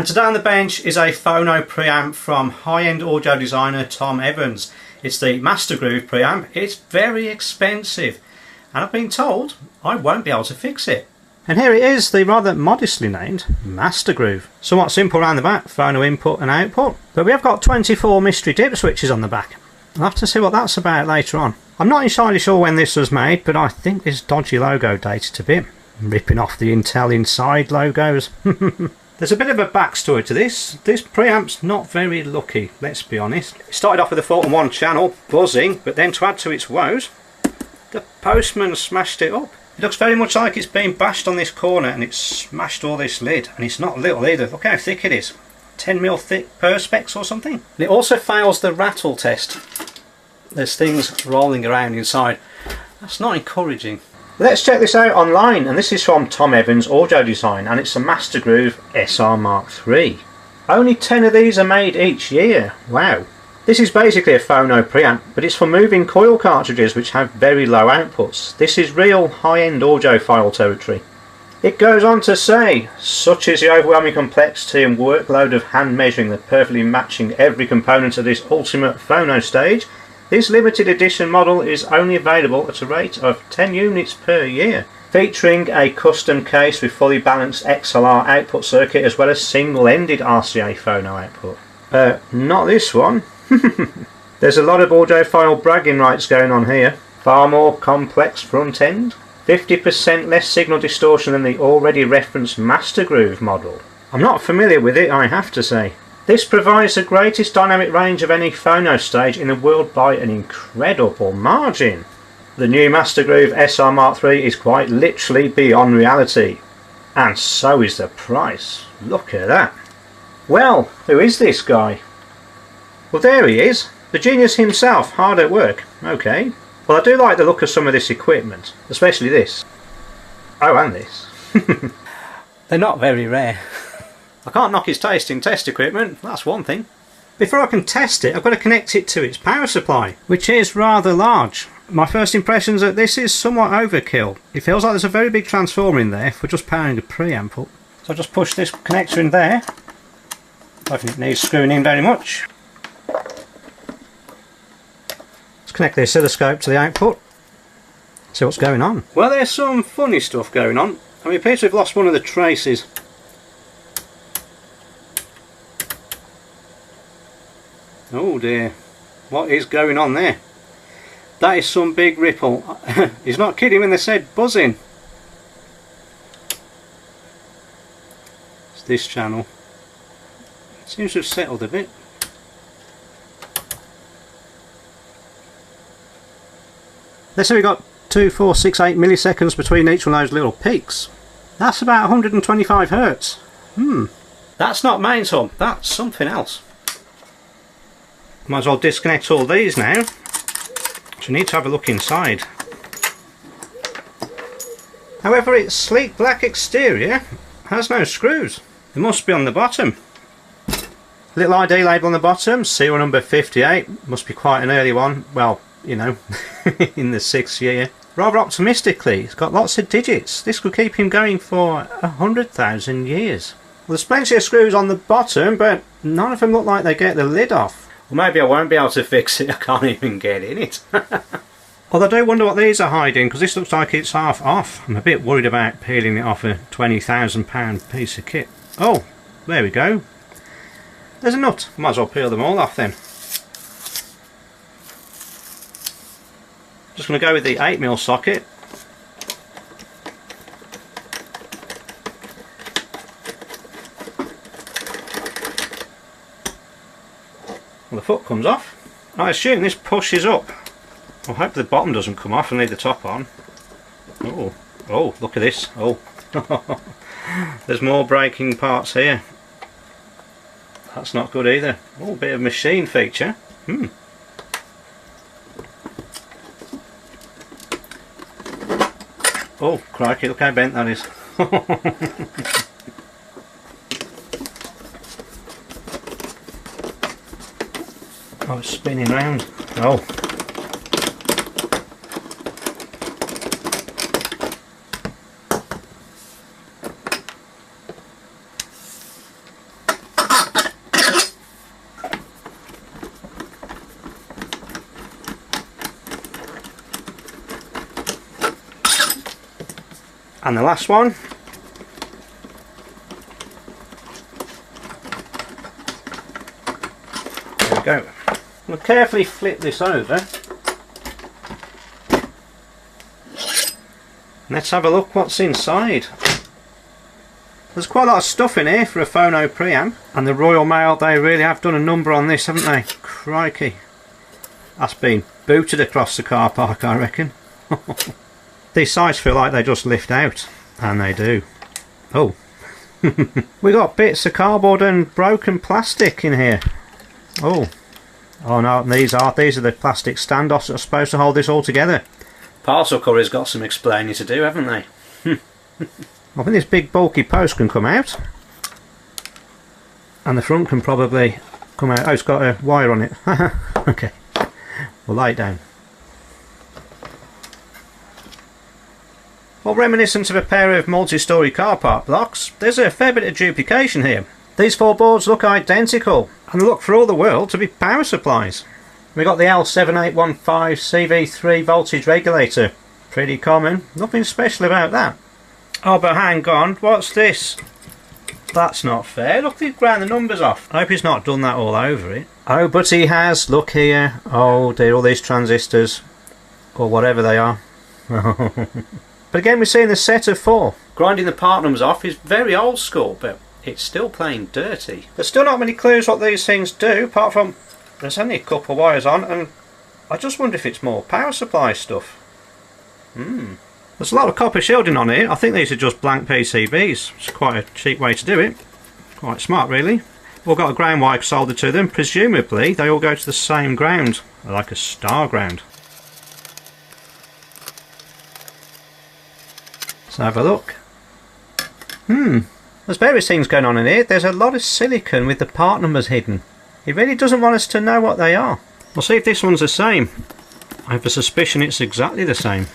And today on the bench is a phono preamp from high-end audio designer Tom Evans. It's the Mastergroove preamp. It's very expensive and I've been told I won't be able to fix it. And here it is, the rather modestly named Mastergroove. Somewhat simple around the back, phono input and output. But we have got 24 mystery dip switches on the back. I'll have to see what that's about later on. I'm not entirely sure when this was made, but I think this dodgy logo dated a bit. Ripping off the Intel Inside logos. There's a bit of a backstory to this. This preamp's not very lucky, let's be honest. It started off with a fault on one channel, buzzing, but then to add to its woes, the postman smashed it up. It looks very much like it's been bashed on this corner and it's smashed all this lid. And it's not little either. Look how thick it is. 10mm thick perspex or something. And it also fails the rattle test. There's things rolling around inside. That's not encouraging. Let's check this out online, and this is from Tom Evans Audio Design, and it's a Mastergroove SR Mark III. Only 10 of these are made each year. Wow. This is basically a phono preamp, but it's for moving coil cartridges which have very low outputs. This is real high-end audiophile territory. It goes on to say, such is the overwhelming complexity and workload of hand measuring that perfectly matching every component of this ultimate phono stage, this limited edition model is only available at a rate of 10 units per year, featuring a custom case with fully balanced XLR output circuit as well as single-ended RCA phono output. Not this one. There's a lot of audiophile bragging rights going on here. Far more complex front end, 50% less signal distortion than the already referenced Mastergroove model. I'm not familiar with it, I have to say. This provides the greatest dynamic range of any phono stage in the world by an incredible margin. The new Mastergroove SR Mark III is quite literally beyond reality. And so is the price. Look at that. Well, who is this guy? Well, there he is. The genius himself, hard at work. Okay. Well, I do like the look of some of this equipment, especially this. Oh, and this. They're not very rare. I can't knock his taste in test equipment, that's one thing. Before I can test it, I've got to connect it to its power supply, which is rather large. My first impressions that this is somewhat overkill. It feels like there's a very big transformer in there for just powering a preamp up. So I'll just push this connector in there. I don't think it needs screwing in very much. Let's connect the oscilloscope to the output. See what's going on. Well, there's some funny stuff going on. I mean, it appears to have lost one of the traces. Oh dear, what is going on there? That is some big ripple. He's not kidding when they said buzzing. It's this channel. It seems to have settled a bit. Let's say we got 2, 4, 6, 8 milliseconds between each one of those little peaks. That's about 125 Hertz. That's not mains hum, that's something else. Might as well disconnect all these now. So we need to have a look inside. However, its sleek black exterior has no screws. They must be on the bottom. Little ID label on the bottom, serial number 58. Must be quite an early one. Well, you know, in the 6th year. Rather optimistically, it's got lots of digits. This could keep him going for 100,000 years. Well, there's plenty of screws on the bottom, but none of them look like they get the lid off. Well, maybe I won't be able to fix it, I can't even get in it. Although I do wonder what these are hiding, because this looks like it's half off. I'm a bit worried about peeling it off a £20,000 piece of kit. Oh, there we go. There's a nut. Might as well peel them all off then. Just going to go with the 8mm socket. Well, the foot comes off. I assume this pushes up. I hope the bottom doesn't come off and leave the top on. Oh, oh, look at this. Oh, there's more braking parts here. That's not good either. Oh, bit of machine feature. Oh, crikey, look how bent that is. Oh, it's spinning round. Oh. And the last one. There we go. We'll carefully flip this over. Let's have a look what's inside. There's quite a lot of stuff in here for a phono preamp, and the Royal Mail, they really have done a number on this, haven't they? Crikey. That's been booted across the car park, I reckon. These sides feel like they just lift out, and they do. Oh. We got bits of cardboard and broken plastic in here. Oh. Oh no, these are the plastic standoffs that are supposed to hold this all together. Parcel courier's got some explaining to do, haven't they? I think this big bulky post can come out, and the front can probably come out. Oh, it's got a wire on it. Okay, we'll lay it down. Well, reminiscent of a pair of multi-storey car park blocks, there's a fair bit of duplication here. These four boards look identical, and they look for all the world to be power supplies. We got the L7815 CV3 voltage regulator. Pretty common, nothing special about that. Oh, but hang on, what's this? That's not fair. Look, he's ground the numbers off. I hope he's not done that all over it. Oh, but he has. Look here. Oh dear, all these transistors, or whatever they are. But again, we're seeing the set of four. Grinding the part numbers off is very old school, but it's still plain dirty. There's still not many clues what these things do, apart from there's only a couple of wires on, and I just wonder if it's more power supply stuff. There's a lot of copper shielding on here. I think these are just blank PCBs. It's quite a cheap way to do it. Quite smart, really. We've got a ground wire soldered to them. Presumably they all go to the same ground, like a star ground. Let's have a look. There's various things going on in here. There's a lot of silicon with the part numbers hidden. He really doesn't want us to know what they are. We'll see if this one's the same. I have a suspicion it's exactly the same.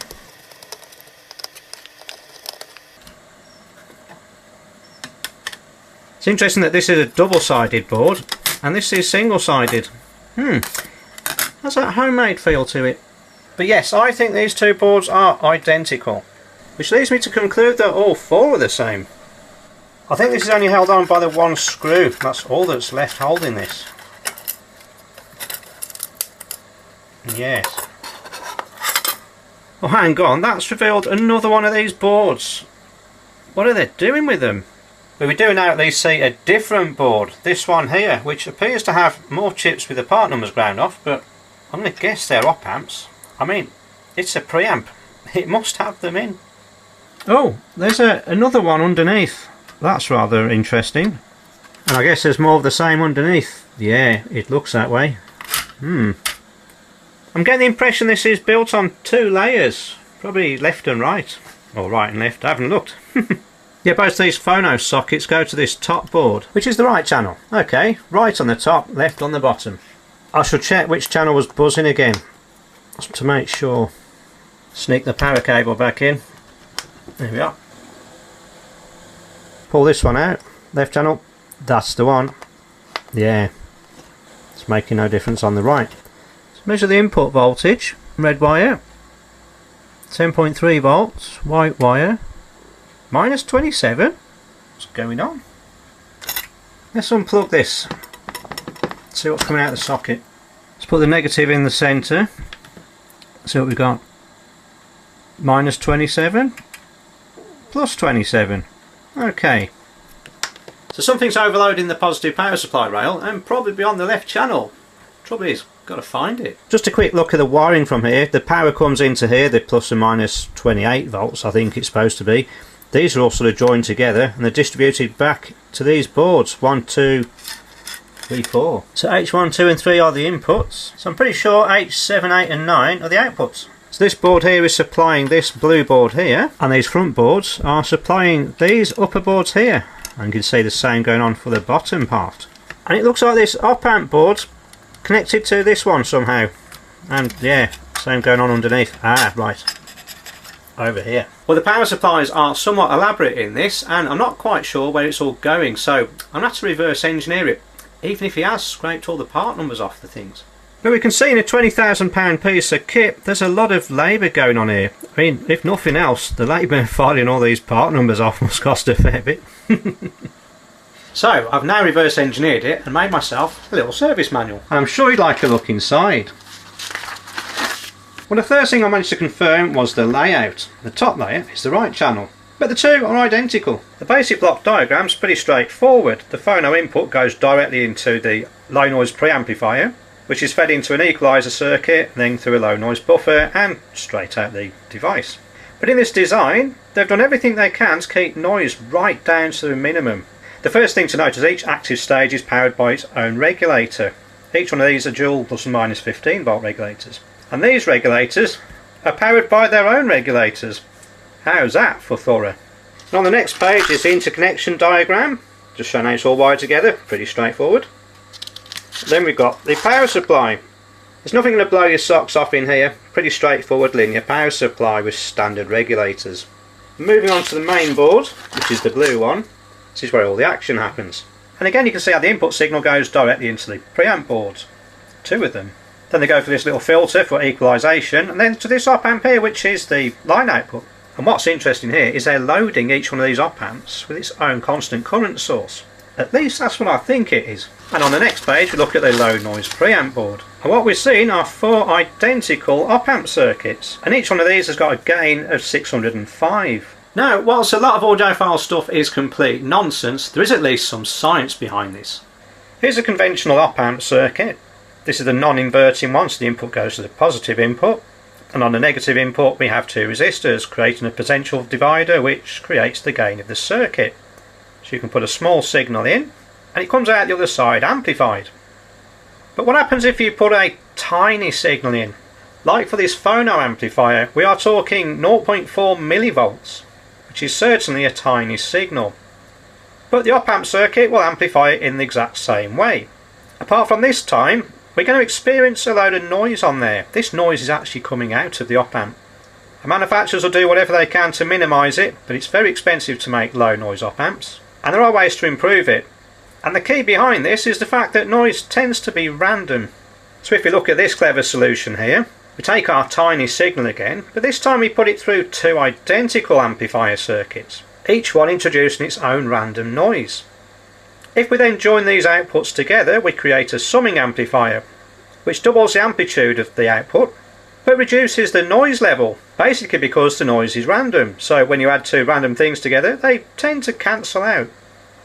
It's interesting that this is a double-sided board and this is single-sided. Has that homemade feel to it. But yes, I think these two boards are identical, which leads me to conclude that all four are the same. I think this is only held on by the one screw. That's all that's left holding this. Yes. Oh, hang on, that's revealed another one of these boards. What are they doing with them? We do now at least see a different board, this one here, which appears to have more chips with the part numbers ground off, but I'm going to guess they're op amps. I mean, it's a preamp. It must have them in. Oh, there's another one underneath. That's rather interesting. And I guess there's more of the same underneath. Yeah, it looks that way. I'm getting the impression this is built on two layers. Probably left and right. Or right and left, I haven't looked. Yeah, both these phono sockets go to this top board, which is the right channel. Okay, right on the top, left on the bottom. I shall check which channel was buzzing again, just to make sure. Sneak the power cable back in. There we are. Pull this one out, left channel, that's the one. Yeah, it's making no difference on the right. Let's measure the input voltage, red wire, 10.3 volts, white wire, minus 27. What's going on? Let's unplug this, see what's coming out of the socket. Let's put the negative in the centre, see what we've got. Minus 27, plus 27. Okay. So something's overloading the positive power supply rail and probably on the left channel. Trouble is, got to find it. Just a quick look at the wiring from here. The power comes into here, the plus and minus 28 volts I think it's supposed to be. These are all sort of joined together and they're distributed back to these boards. 1, 2, 3, 4. So H1, 2 and 3 are the inputs. So I'm pretty sure H7, 8 and 9 are the outputs. So this board here is supplying this blue board here, and these front boards are supplying these upper boards here. And you can see the same going on for the bottom part. And it looks like this op amp board's connected to this one somehow. And yeah, same going on underneath. Ah, right. Over here. Well, the power supplies are somewhat elaborate in this, and I'm not quite sure where it's all going, so I'm going to have to reverse engineer it, even if he has scraped all the part numbers off the things. But we can see in a £20,000 piece of kit, there's a lot of labour going on here. I mean, if nothing else, the labour filing all these part numbers off must cost a fair bit. So, I've now reverse engineered it and made myself a little service manual. I'm sure you'd like a look inside. Well, the first thing I managed to confirm was the layout. The top layer is the right channel, but the two are identical. The basic block diagram's pretty straightforward. The phono input goes directly into the low noise preamplifier, which is fed into an equaliser circuit, then through a low noise buffer and straight out the device. But in this design, they've done everything they can to keep noise right down to the minimum. The first thing to note is each active stage is powered by its own regulator. Each one of these are dual plus and minus 15 volt regulators. And these regulators are powered by their own regulators. How's that for thorough? And on the next page is the interconnection diagram, just showing how it's all wired together, pretty straightforward. Then we've got the power supply. There's nothing going to blow your socks off in here, pretty straightforward linear power supply with standard regulators. Moving on to the main board, which is the blue one, this is where all the action happens. And again you can see how the input signal goes directly into the preamp boards, two of them. Then they go for this little filter for equalisation, and then to this op amp here, which is the line output. And what's interesting here is they're loading each one of these op amps with its own constant current source. At least that's what I think it is. And on the next page we look at the low noise preamp board. And what we're seeing are 4 identical op amp circuits, and each one of these has got a gain of 605. Now, whilst a lot of audiophile stuff is complete nonsense, there is at least some science behind this. Here's a conventional op amp circuit. This is the non-inverting one, so the input goes to the positive input, and on the negative input we have 2 resistors creating a potential divider which creates the gain of the circuit. So you can put a small signal in and it comes out the other side amplified. But what happens if you put a tiny signal in? Like for this phono amplifier, we are talking 0.4 millivolts, which is certainly a tiny signal. But the op amp circuit will amplify it in the exact same way. Apart from this time, we're going to experience a load of noise on there. This noise is actually coming out of the op amp. The manufacturers will do whatever they can to minimise it, but it's very expensive to make low noise op amps, and there are ways to improve it. And the key behind this is the fact that noise tends to be random. So if we look at this clever solution here, we take our tiny signal again, but this time we put it through 2 identical amplifier circuits, each one introducing its own random noise. If we then join these outputs together, we create a summing amplifier, which doubles the amplitude of the output, but reduces the noise level, basically because the noise is random. So when you add 2 random things together, they tend to cancel out.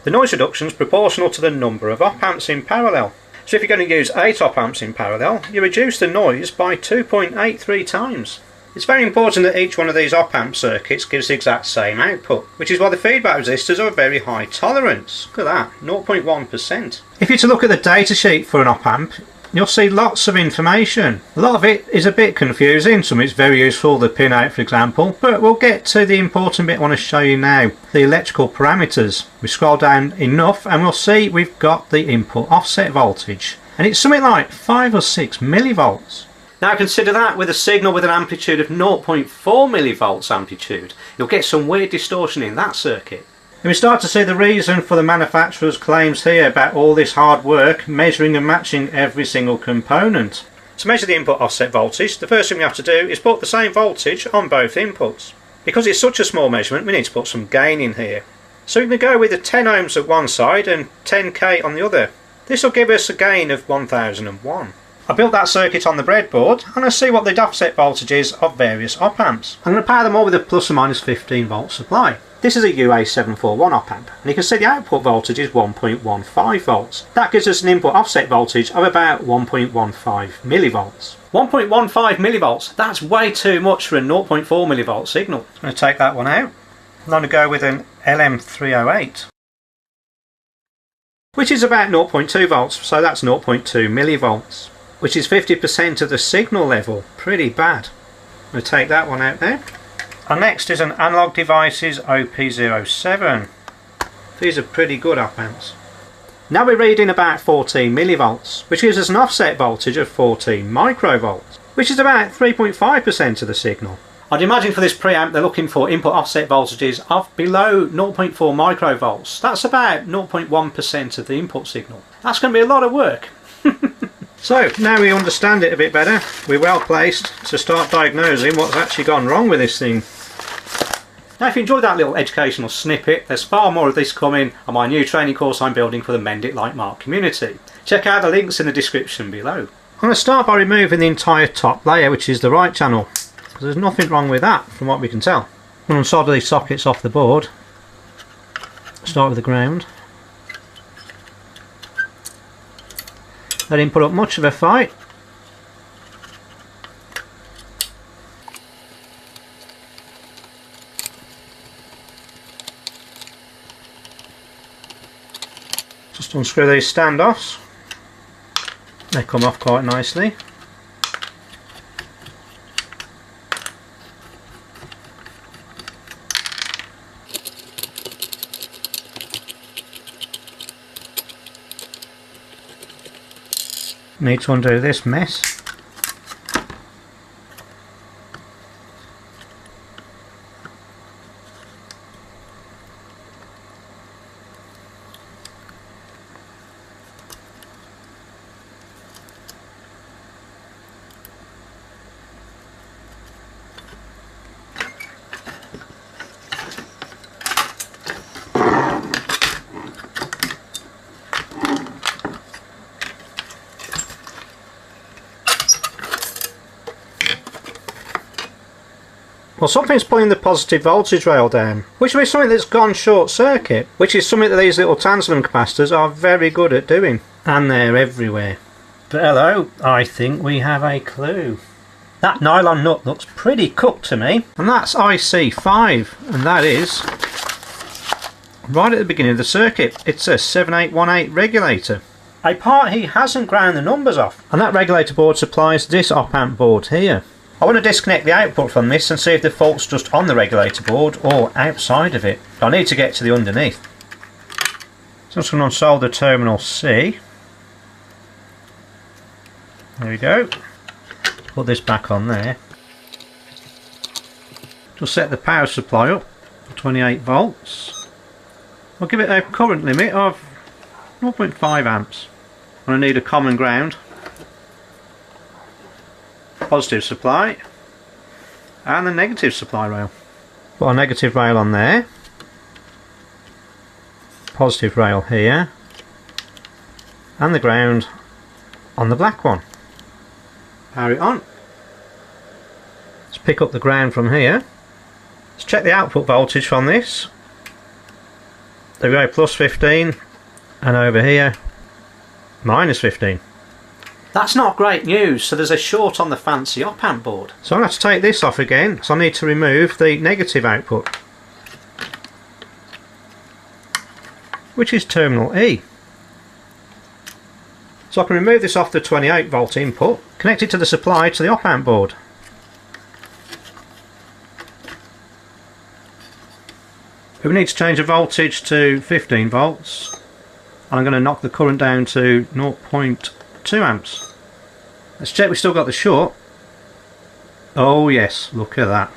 The noise reduction is proportional to the number of op amps in parallel. So if you're going to use 8 op amps in parallel, you reduce the noise by 2.83 times. It's very important that each one of these op amp circuits gives the exact same output, which is why the feedback resistors are a very high tolerance. Look at that, 0.1%. If you're to look at the datasheet for an op amp, you'll see lots of information. A lot of it is a bit confusing, some is very useful, the pinout for example, but we'll get to the important bit I want to show you now, the electrical parameters. We scroll down enough and we'll see we've got the input offset voltage, and it's something like 5 or 6 millivolts. Now consider that with a signal with an amplitude of 0.4 millivolts amplitude. You'll get some weird distortion in that circuit. And we start to see the reason for the manufacturer's claims here about all this hard work measuring and matching every single component. To measure the input offset voltage, the first thing we have to do is put the same voltage on both inputs. Because it's such a small measurement, we need to put some gain in here. So we can go with the 10 ohms at one side and 10k on the other. This will give us a gain of 1001. I built that circuit on the breadboard and I see what the offset voltage is of various op amps. I'm going to power them all with a plus or minus 15 volt supply. This is a UA741 op amp, and you can see the output voltage is 1.15 volts. That gives us an input offset voltage of about 1.15 millivolts. 1.15 millivolts, that's way too much for a 0.4 millivolt signal. I'm going to take that one out. I'm going to go with an LM308, which is about 0.2 volts, so that's 0.2 millivolts, which is 50% of the signal level. Pretty bad. I'm going to take that one out there. And next is an Analog Devices OP07. These are pretty good op amps. Now we're reading about 14 millivolts, which gives us an offset voltage of 14 microvolts, which is about 3.5% of the signal. I'd imagine for this preamp they're looking for input offset voltages of below 0.4 microvolts. That's about 0.1% of the input signal. That's going to be a lot of work. So now we understand it a bit better, we're well placed to start diagnosing what's actually gone wrong with this thing. Now if you enjoyed that little educational snippet, there's far more of this coming on my new training course I'm building for the Mend It Like Mark community. Check out the links in the description below. I'm going to start by removing the entire top layer, which is the right channel, because there's nothing wrong with that from what we can tell. I'm going to unsolder these sockets off the board. Start with the ground. They didn't put up much of a fight. Just unscrew these standoffs. They come off quite nicely. Need to undo this mess. Well, something's pulling the positive voltage rail down, which will be something that's gone short circuit, which is something that these little tantalum capacitors are very good at doing. And they're everywhere. But hello, I think we have a clue. That nylon nut looks pretty cooked to me, and that's IC5, and that is right at the beginning of the circuit. It's a 7818 regulator. A part he hasn't ground the numbers off, and that regulator board supplies this op-amp board here. I want to disconnect the output from this and see if the fault's just on the regulator board or outside of it. I need to get to the underneath. So I'm just going to unsolder terminal C. There we go. Put this back on there. Just set the power supply up for 28 volts. I'll give it a current limit of 0.5 amps. I'm going to need a common ground, positive supply, and the negative supply rail. Put a negative rail on there, positive rail here, and the ground on the black one. Power it on. Let's pick up the ground from here. Let's check the output voltage from this. There we go, plus 15, and over here minus 15. That's not great news, so there's a short on the fancy op-amp board. So I'm going to have to take this off again, so I need to remove the negative output, which is terminal E. So I can remove this off the 28 volt input, connect it to the supply to the op-amp board. We need to change the voltage to 15 volts, and I'm going to knock the current down to 0.2 amps. Let's check we've still got the short. Oh yes, look at that.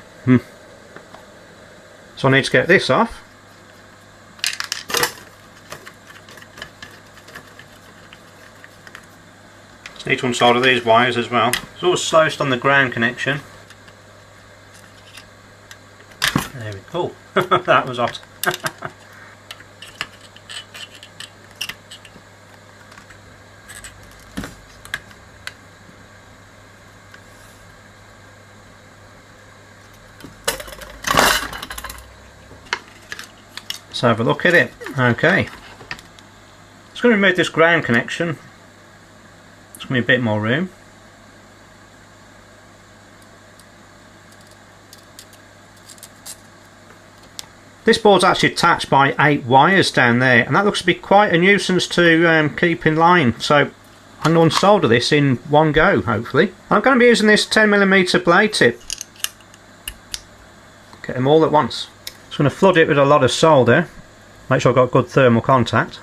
So I need to get this off. Just need to unsolder these wires as well. It's always slowest on the ground connection. There we go. That was hot. Let's have a look at it. Okay. Just going to remove this ground connection. It's going to be a bit more room. This board's actually attached by 8 wires down there, and that looks to be quite a nuisance to keep in line. So I'm going to unsolder this in one go, hopefully. I'm going to be using this 10mm blade tip. Get them all at once. Just going to flood it with a lot of solder. Make sure I've got good thermal contact.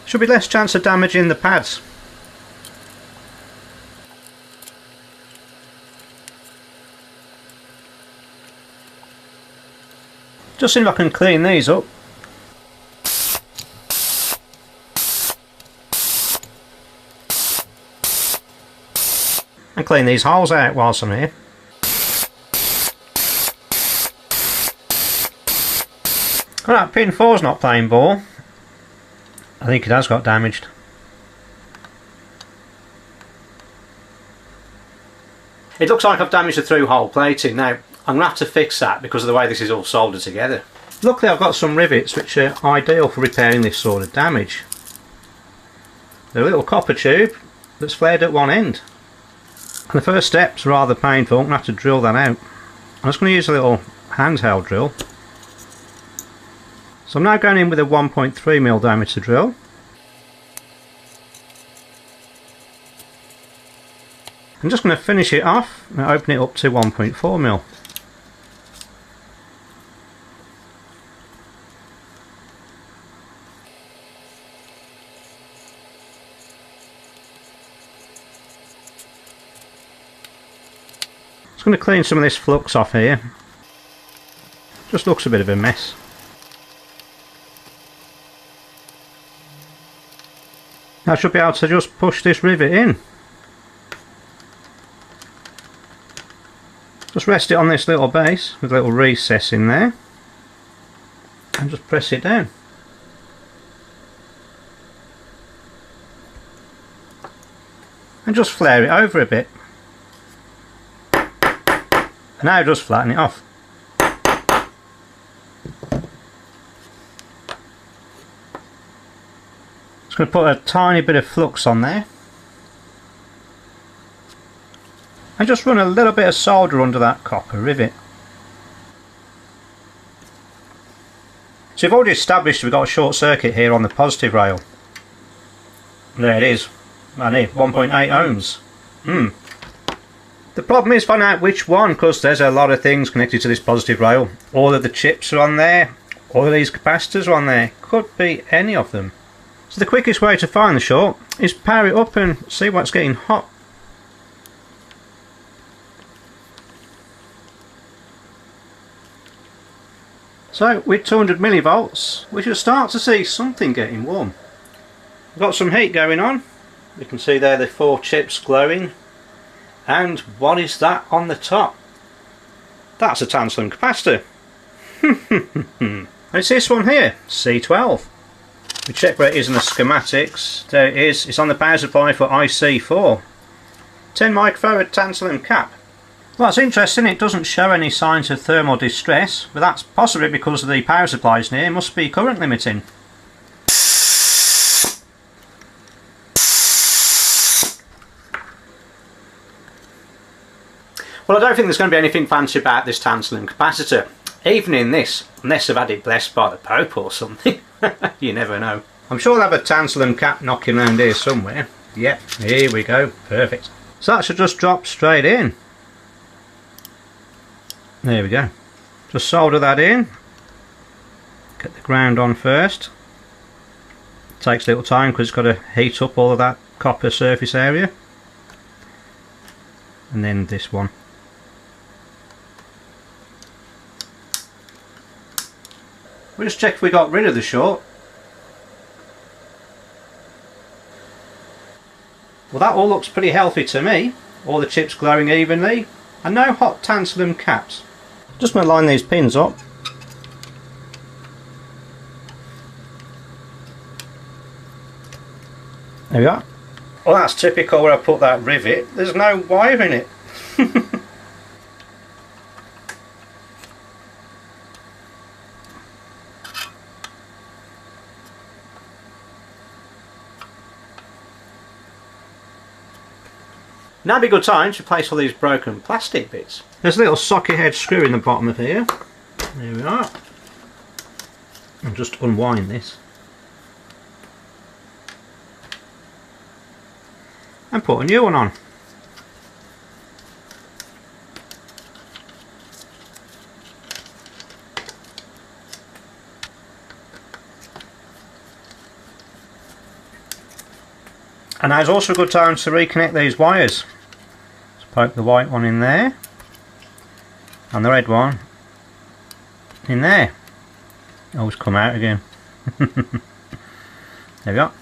Should be less chance of damaging the pads. Just see if I can clean these up. and clean these holes out whilst I'm here. Alright, pin 4's not playing ball. I think it has got damaged. It looks like I've damaged the through hole plating. Now, I'm going to have to fix that because of the way this is all soldered together. Luckily I've got some rivets which are ideal for repairing this sort of damage. They're a little copper tube that's flared at one end. And the first step's rather painful. I'm going to have to drill that out. I'm just going to use a little handheld drill. So I'm now going in with a 1.3mm diameter drill. I'm just going to finish it off and open it up to 1.4mm. Just going to clean some of this flux off here. Just looks a bit of a mess. I should be able to just push this rivet in. Just rest it on this little base with a little recess in there and just press it down. And just flare it over a bit. And now just flatten it off. Just going to put a tiny bit of flux on there. And just run a little bit of solder under that copper rivet. So we've already established we've got a short circuit here on the positive rail. There it is. And here, 1.8 ohms. The problem is finding out which one, because there's a lot of things connected to this positive rail. All of the chips are on there. All of these capacitors are on there. Could be any of them. So the quickest way to find the short is power it up and see what's getting hot. So with 200 millivolts we should start to see something getting warm. We've got some heat going on. You can see there the 4 chips glowing. And what is that on the top? That's a tantalum capacitor. It's this one here, C12. We check where it is in the schematics. There it is. It's on the power supply for IC4. 10 microfarad tantalum cap. Well, that's interesting. It doesn't show any signs of thermal distress, but that's possibly because of the power supplies near. It must be current limiting. Well, I don't think there's going to be anything fancy about this tantalum capacitor. Even in this, unless I've had it blessed by the Pope or something. You never know. I'm sure I'll have a tantalum cap knocking around here somewhere. Yep, here we go. Perfect. So that should just drop straight in. There we go. Just solder that in. Get the ground on first. Takes a little time because it's got to heat up all of that copper surface area. And then this one. We'll just check if we got rid of the short. Well, that all looks pretty healthy to me. All the chips glowing evenly and no hot tantalum caps. Just going to line these pins up. There we are. Well, that's typical where I put that rivet. There's no wire in it. Now'd be a good time to replace all these broken plastic bits. There's a little socket head screw in the bottom of here. There we are. I'll just unwind this. And put a new one on. And now's also a good time to reconnect these wires. Just poke the white one in there and the red one in there. Always come out again. There we go.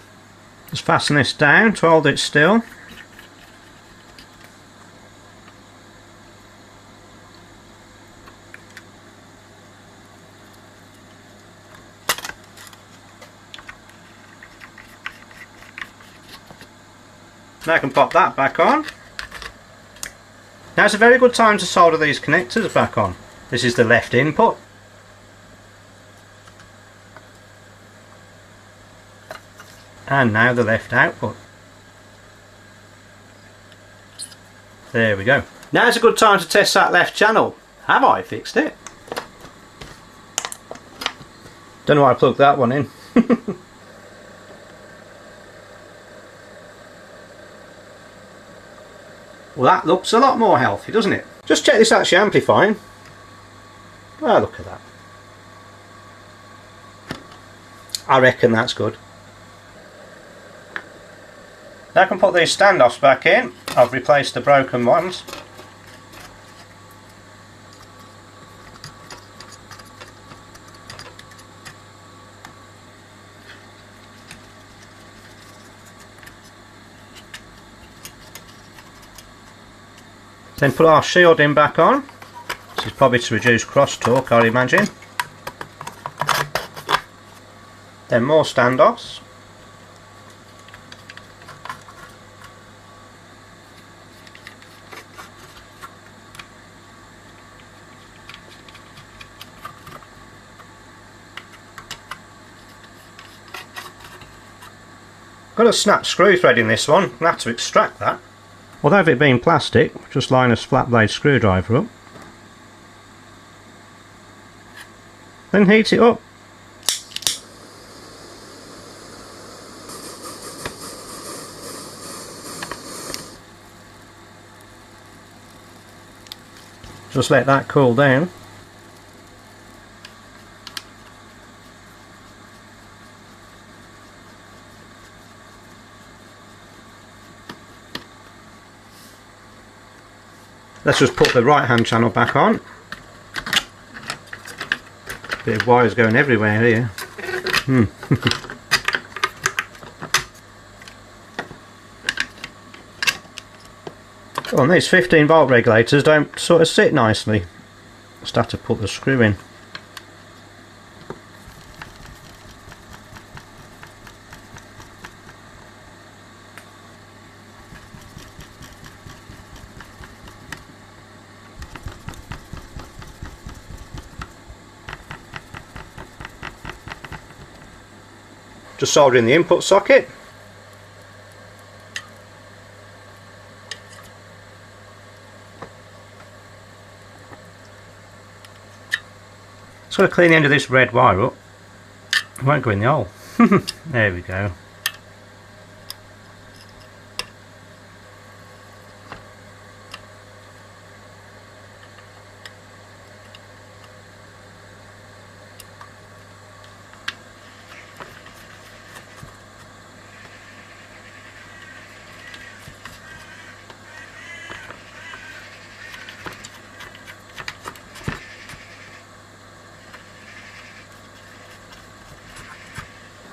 Just fasten this down to hold it still. Now I can pop that back on. Now it's a very good time to solder these connectors back on. This is the left input. And now the left output. There we go. Now it's a good time to test that left channel. Have I fixed it? Don't know why I plugged that one in. Well, that looks a lot more healthy, doesn't it? Just check this actually amplifying. Oh, look at that. I reckon that's good. Now I can put these standoffs back in. I've replaced the broken ones. Then put our shielding back on. This is probably to reduce crosstalk, I imagine. Then more standoffs. Got a snap screw thread in this one. I'm going to have to extract that. Although if it being plastic, just line a flat blade screwdriver up. Then heat it up. Just let that cool down. Let's just put the right hand channel back on. Bit of wires going everywhere here. Oh, and these 15 volt regulators don't sort of sit nicely. Just have to put the screw in. Just soldering the input socket. Just got to clean the end of this red wire up. It won't go in the hole. There we go.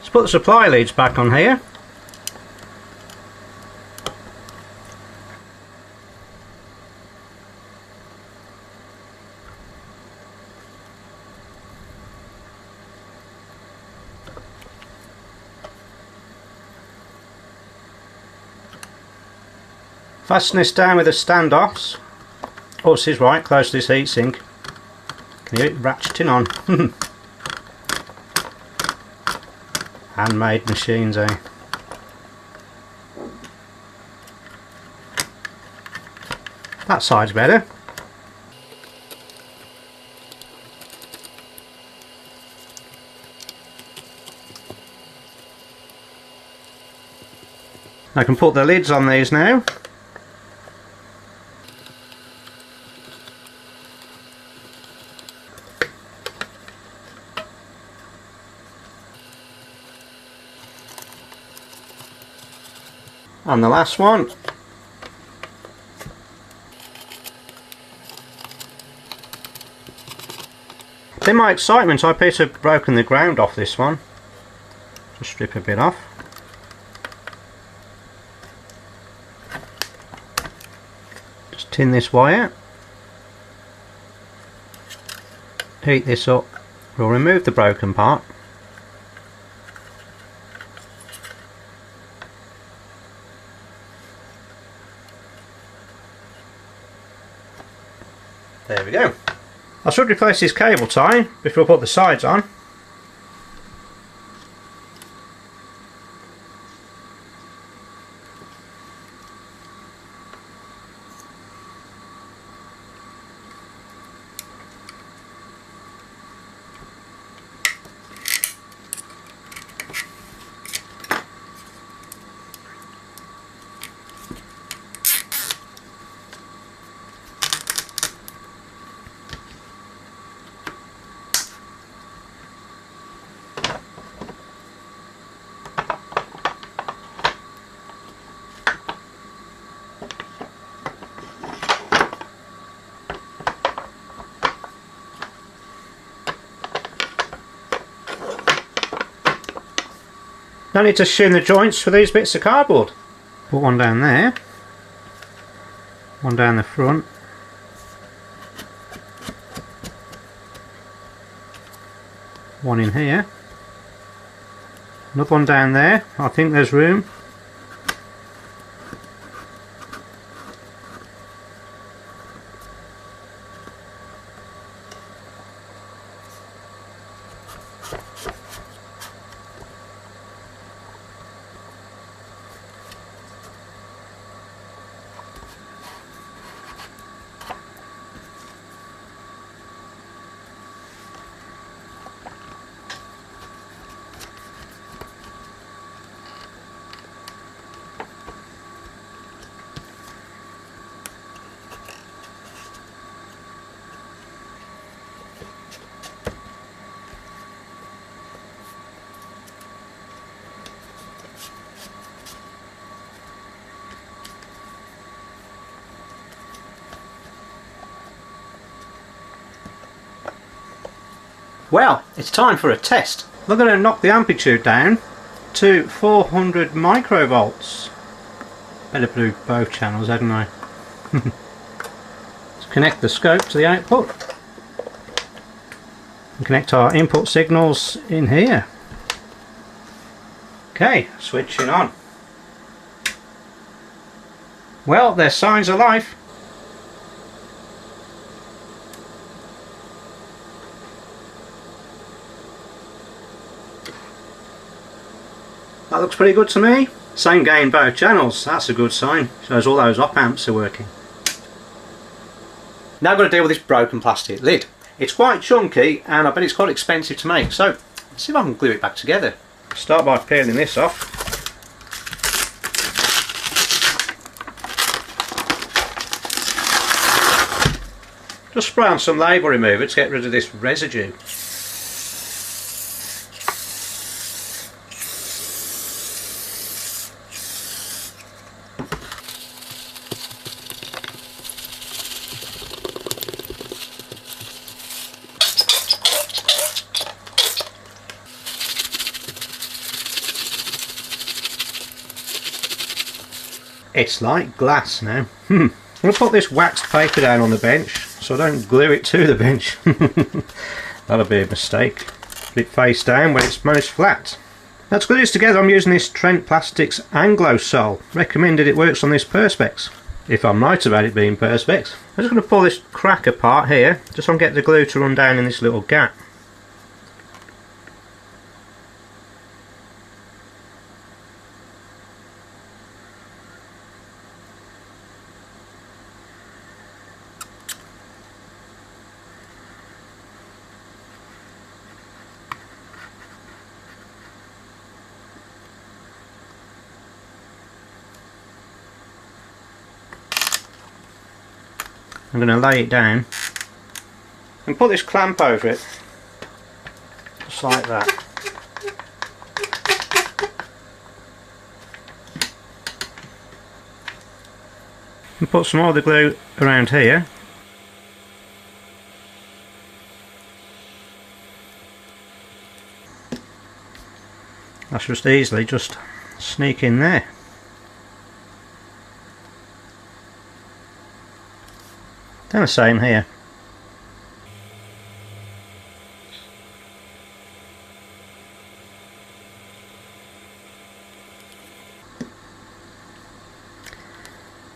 Let's put the supply leads back on here. Fasten this down with the standoffs. Oh, this is right, close to this heatsink. Can you hear it ratcheting on? Handmade machines, eh? That side's better. I can put the lids on these now. And the last one. In my excitement, I appear to have broken the ground off this one. Just strip a bit off. Just tin this wire. Heat this up. We'll remove the broken part. There we go. I should replace this cable tie before I put the sides on. Now I need to shim the joints for these bits of cardboard. Put one down there, one down the front, one in here, another one down there. I think there's room. Well, it's time for a test. We're going to knock the amplitude down to 400 microvolts. Better do both channels, hadn't I? Let's connect the scope to the output. And connect our input signals in here. Okay, switching on. Well, there's signs of life. That looks pretty good to me. Same gain both channels, that's a good sign. Shows all those op amps are working. Now I've got to deal with this broken plastic lid. It's quite chunky and I bet it's quite expensive to make, so let's see if I can glue it back together. Start by peeling this off. Just spray on some label remover to get rid of this residue. It's like glass now. I'm going to put this waxed paper down on the bench so I don't glue it to the bench. That'll be a mistake. Put it face down when it's most flat. Now to glue this together I'm using this Trent Plastics Anglo-Sol. Recommended, it works on this Perspex. If I'm right about it being Perspex. I'm just going to pull this crack apart here, just so I can get the glue to run down in this little gap. I'm going to lay it down and put this clamp over it, just like that. And put some other glue around here. That's just easily just sneak in there. And the same here.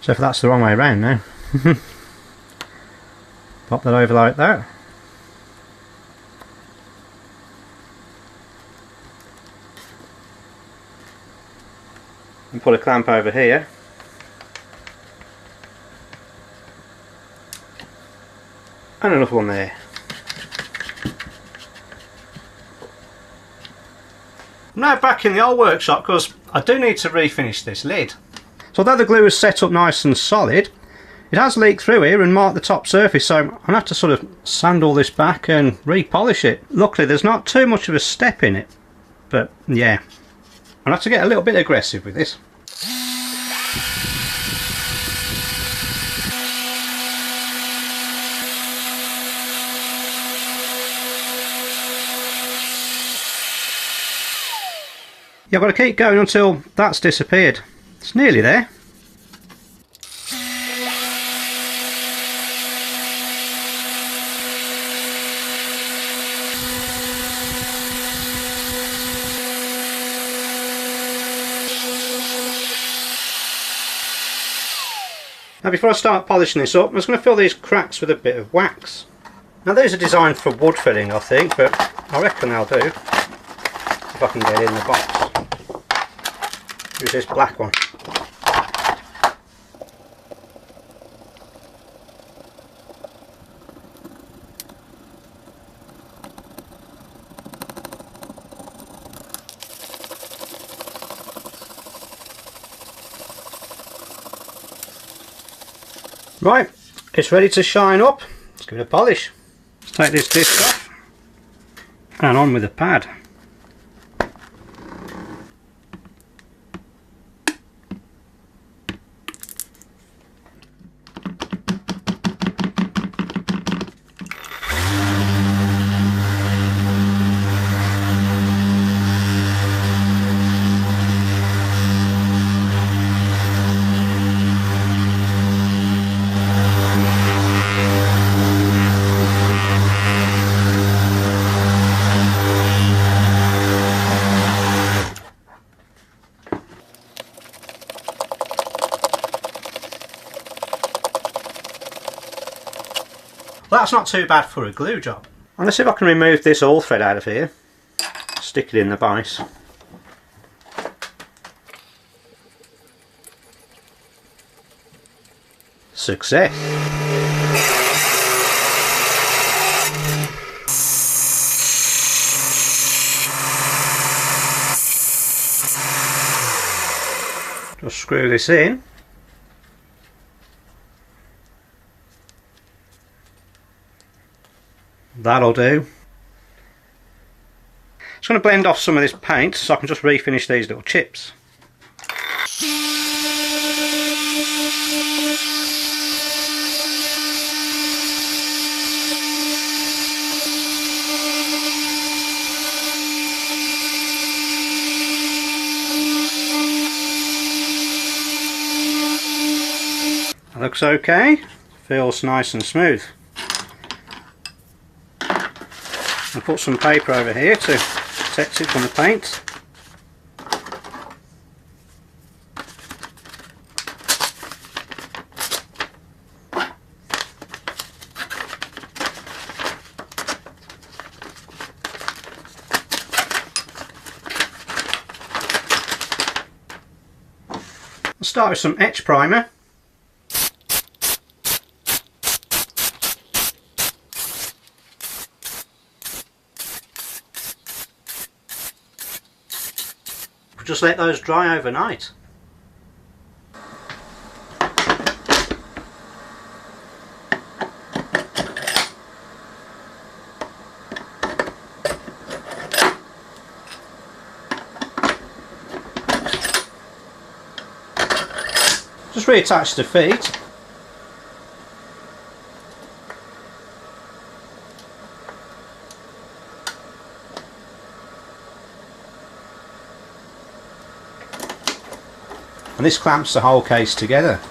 So if that's the wrong way around now. Pop that over like that. And put a clamp over here. And another one there. I'm now back in the old workshop because I do need to refinish this lid. So although the glue is set up nice and solid, it has leaked through here and marked the top surface, so I'm going to have to sort of sand all this back and repolish it. Luckily there's not too much of a step in it, but yeah, I'll have to get a little bit aggressive with this. Yeah, I've got to keep going until that's disappeared. It's nearly there. Now before I start polishing this up, I'm just going to fill these cracks with a bit of wax. Now these are designed for wood filling, I think, but I reckon they'll do if I can get in the box. Use this black one. Right, it's ready to shine up. Let's give it a polish. Let's take this disc off and on with the pad. Well, that's not too bad for a glue job. I'm going to see if I can remove this all thread out of here. Stick it in the vise. Success! Just screw this in. That'll do. Just going to blend off some of this paint so I can just refinish these little chips. That looks okay. Feels nice and smooth. I'll put some paper over here to protect it from the paint. I'll start with some etch primer. Just let those dry overnight. Just reattach the feet. And this clamps the whole case together.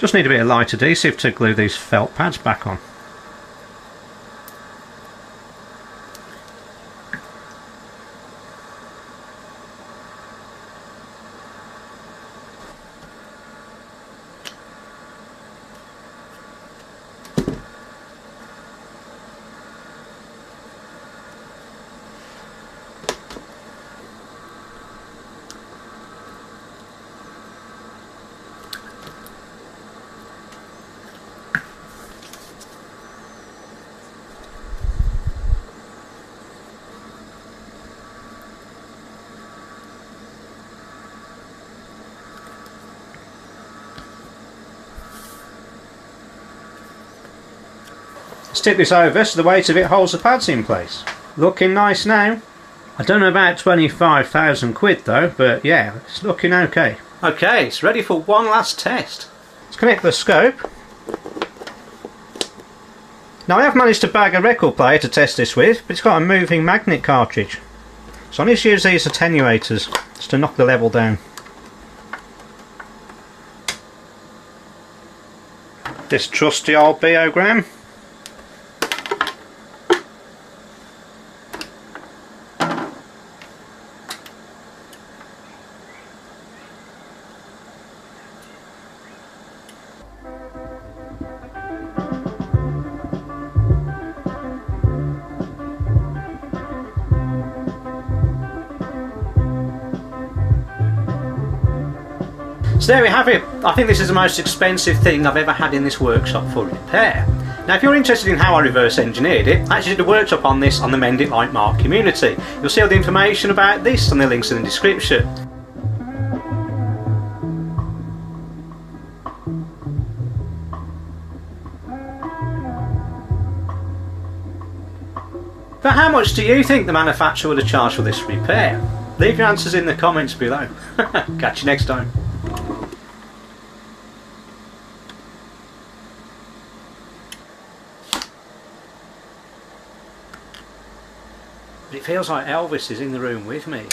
Just need a bit of light adhesive to glue these felt pads back on. Tip this over so the weight of it holds the pads in place. Looking nice now. I don't know about 25,000 quid though, but yeah, it's looking okay. Okay, it's ready for one last test. Let's connect the scope. Now I have managed to bag a record player to test this with, but it's got a moving magnet cartridge. So I need to use these attenuators just to knock the level down. This trusty old biogram. So there we have it. I think this is the most expensive thing I've ever had in this workshop for repair. Now if you're interested in how I reverse engineered it, I actually did a workshop on this on the Mend It Like Mark community. You'll see all the information about this on the links in the description. But how much do you think the manufacturer would have charged for this repair? Leave your answers in the comments below. Catch you next time. It feels like Elvis is in the room with me.